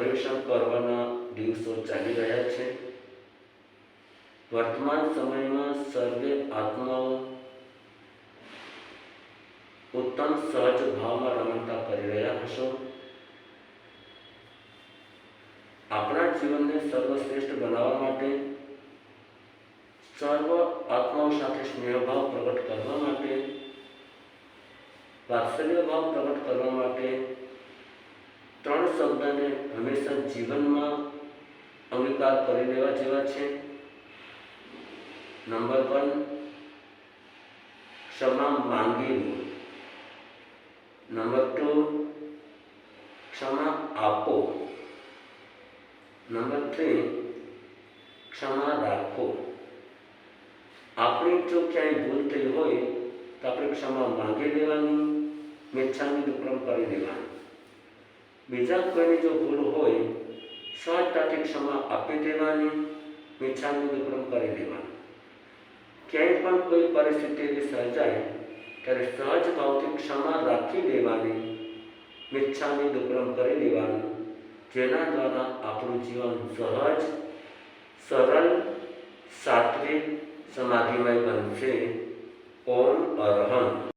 પર્યવેક્ષણ કરવાના દિવસો ચાલી રહ્યા છે। વર્તમાન સમયમાં સર્વે આત્માઓ ઉત્તમ સહજ ભાવમાં રમણતા કરી રહ્યા હશો। આપણા જીવનને સર્વશ્રેષ્ઠ બનાવવા માટે, સર્વ આત્માઓ સાથે સ્નેહભાવ પ્રગટ કરવા માટે, વાત્સલ્ય ભાવ પ્રગટ કરવા માટે 3 શબ્દને હંમેશા જીવનમાં અંગીકાર કરી લેવા જેવા છે। નંબર 1, ક્ષમા માંગીને। નંબર 2, ક્ષમા આપો। નંબર 3, ક્ષમા રાખો। આપણી જો ક્યાંય ભૂલ થઈ હોય તો આપણે ક્ષમા માંગી લેવાની, મિચ્છામી દુક્કડમ કરી લેવાની। બીજા કોઈની જો ભૂલ હોય સહજતાથી ક્ષમા આપી દેવાની, મિચ્છામી દુક્કડમ કરી દેવાની। ક્યાંય પણ કોઈ પરિસ્થિતિ એવી સર્જાય ત્યારે સહજ ભાવથી ક્ષમા રાખી દેવાની, મિચ્છામી દુક્કડમ કરી દેવાનું, જેના દ્વારા આપણું જીવન સહજ, સરળ, સાત્વિક, સમાધિમય બનશે। ઓમ અરહંત।